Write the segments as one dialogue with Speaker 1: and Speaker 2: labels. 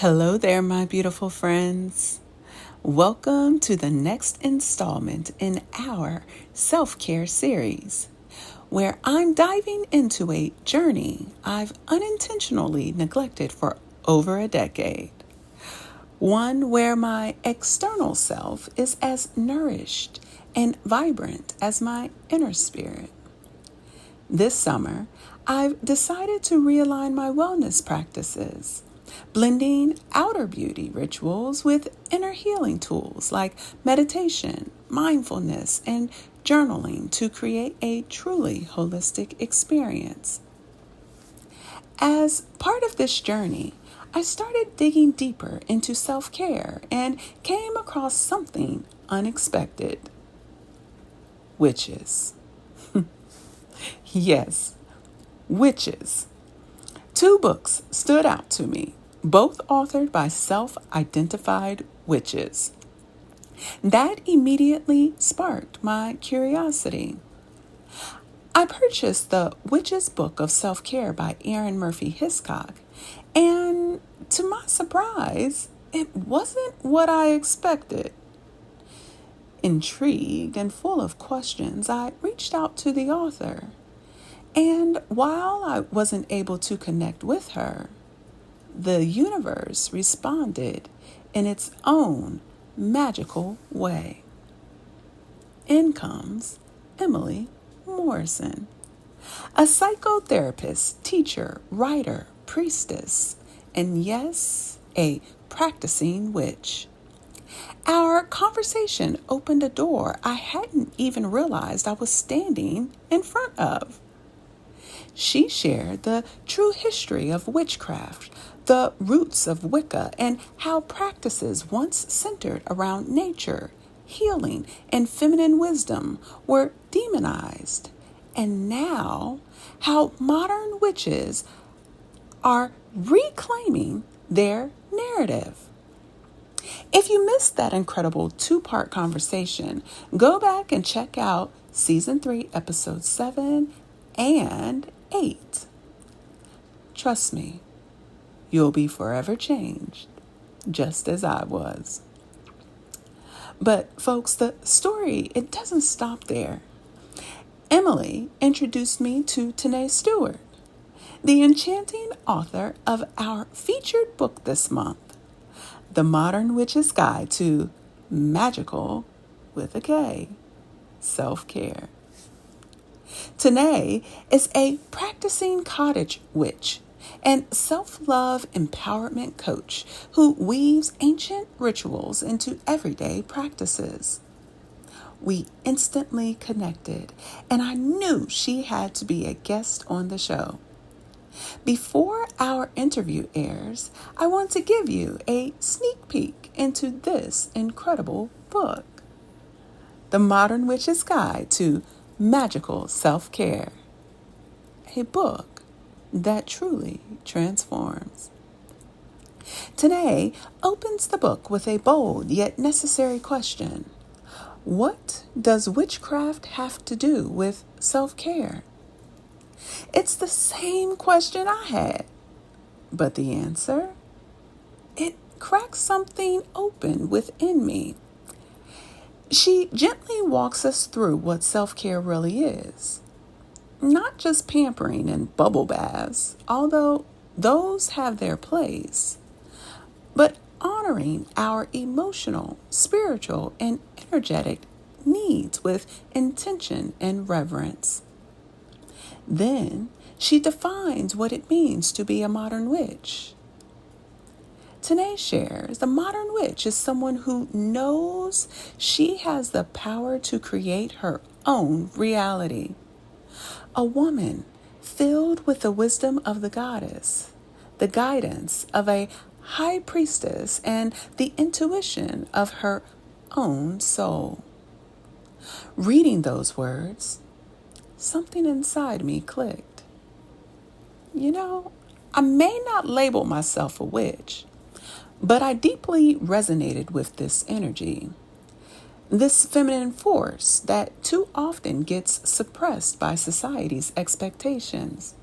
Speaker 1: Hello there, my beautiful friends. Welcome to the next installment in our self-care series, where I'm diving into a journey I've unintentionally neglected for over a decade. One where my external self is as nourished and vibrant as my inner spirit. This summer, I've decided to realign my wellness practices, blending outer beauty rituals with inner healing tools like meditation, mindfulness, and journaling to create a truly holistic experience. As part of this journey, I started digging deeper into self-care and came across something unexpected. Witches. Yes, witches. Two books stood out to me, both authored by self-identified witches. That immediately sparked my curiosity. I purchased the Witch's Book of Self-Care by Erin Murphy Hiscock, and to my surprise, it wasn't what I expected. Intrigued and full of questions, I reached out to the author. And while I wasn't able to connect with her, the universe responded in its own magical way. In comes Emily Morrison, a psychotherapist, teacher, writer, priestess, and yes, a practicing witch. Our conversation opened a door I hadn't even realized I was standing in front of. She shared the true history of witchcraft, the roots of Wicca, and how practices once centered around nature, healing, and feminine wisdom were demonized, and now how modern witches are reclaiming their narrative. If you missed that incredible two-part conversation, go back and check out Season 3, Episode 7 and 8. Trust me, you'll be forever changed, just as I was. But folks, the story, it doesn't stop there. Emily introduced me to Tenae Stewart, the enchanting author of our featured book this month, The Modern Witch's Guide to Magical, with a K, Self-Care. Tenae is a practicing cottage witch and self-love empowerment coach who weaves ancient rituals into everyday practices. We instantly connected, and I knew she had to be a guest on the show. Before our interview airs, I want to give you a sneak peek into this incredible book, The Modern Witch's Guide to Magical Self-Care, a book that truly transforms. Tenae opens the book with a bold yet necessary question. What does witchcraft have to do with self-care? It's the same question I had, but the answer? It cracks something open within me. She gently walks us through what self-care really is. Not just pampering and bubble baths, although those have their place, but honoring our emotional, spiritual, and energetic needs with intention and reverence. Then she defines what it means to be a modern witch. Tenae shares the modern witch is someone who knows she has the power to create her own reality. A woman filled with the wisdom of the goddess, the guidance of a high priestess, and the intuition of her own soul. Reading those words, something inside me clicked. I may not label myself a witch, but I deeply resonated with this energy, this feminine force that too often gets suppressed by society's expectations.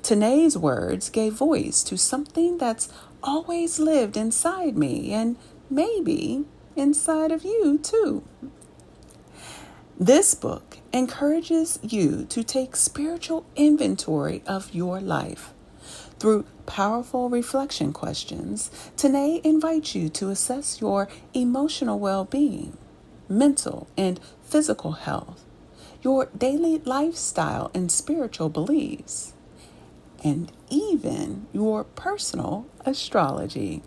Speaker 1: Tenae's words gave voice to something that's always lived inside me and maybe inside of you too. This book encourages you to take spiritual inventory of your life. Through powerful reflection questions, Tenae invites you to assess your emotional well-being, mental and physical health, your daily lifestyle and spiritual beliefs, and even your personal astrology.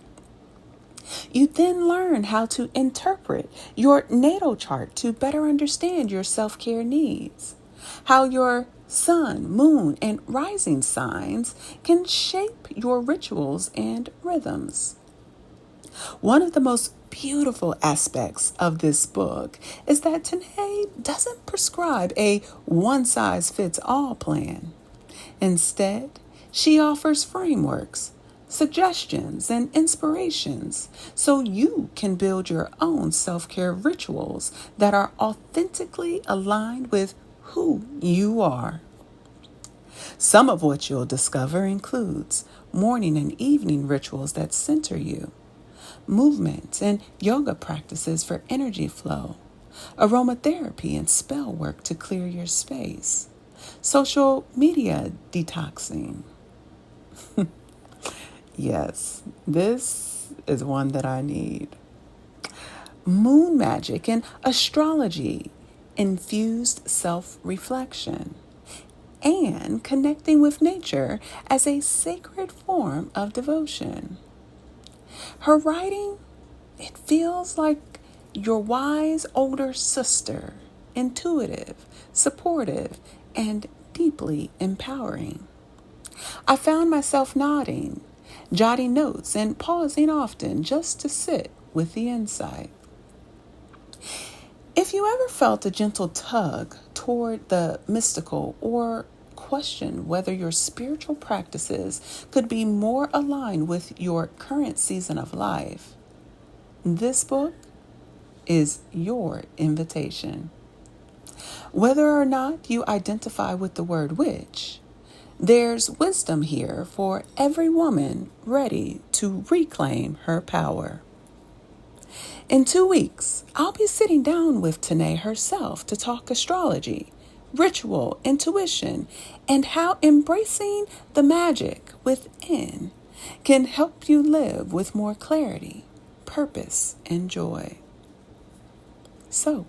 Speaker 1: You then learn how to interpret your natal chart to better understand your self-care needs, how your sun, moon, and rising signs can shape your rituals and rhythms. One of the most beautiful aspects of this book is that Tenae doesn't prescribe a one-size-fits-all plan. Instead, she offers frameworks, suggestions, and inspirations so you can build your own self-care rituals that are authentically aligned with who you are. Some of what you'll discover includes morning and evening rituals that center you, movement and yoga practices for energy flow, aromatherapy and spell work to clear your space, social media detoxing. Yes, this is one that I need. Moon magic and astrology, infused self-reflection, and connecting with nature as a sacred form of devotion. Her writing, it feels like your wise older sister, intuitive, supportive, and deeply empowering. I found myself nodding, jotting notes, and pausing often just to sit with the insight. If you ever felt a gentle tug toward the mystical or questioned whether your spiritual practices could be more aligned with your current season of life, this book is your invitation. Whether or not you identify with the word witch, there's wisdom here for every woman ready to reclaim her power. In 2 weeks, I'll be sitting down with Tenae herself to talk astrology, ritual, intuition, and how embracing the magic within can help you live with more clarity, purpose, and joy. So,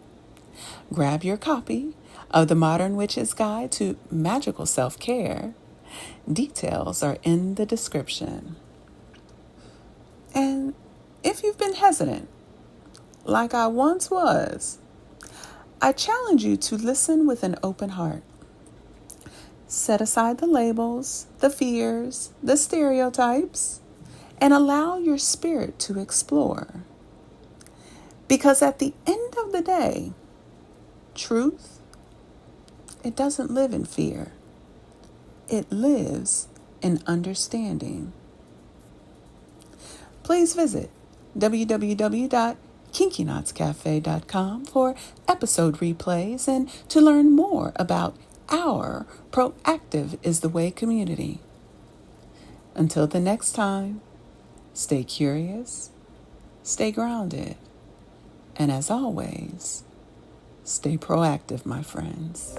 Speaker 1: grab your copy of The Modern Witch's Guide to Magical Self-Care. Details are in the description. And if you've been hesitant, like I once was, I challenge you to listen with an open heart. Set aside the labels, the fears, the stereotypes, and allow your spirit to explore. Because at the end of the day, truth, it doesn't live in fear. It lives in understanding. Please visit www.kinkyknotscafe.com for episode replays and to learn more about our Proactive is the Way community. Until the next time, stay curious, stay grounded, and as always, stay proactive, my friends.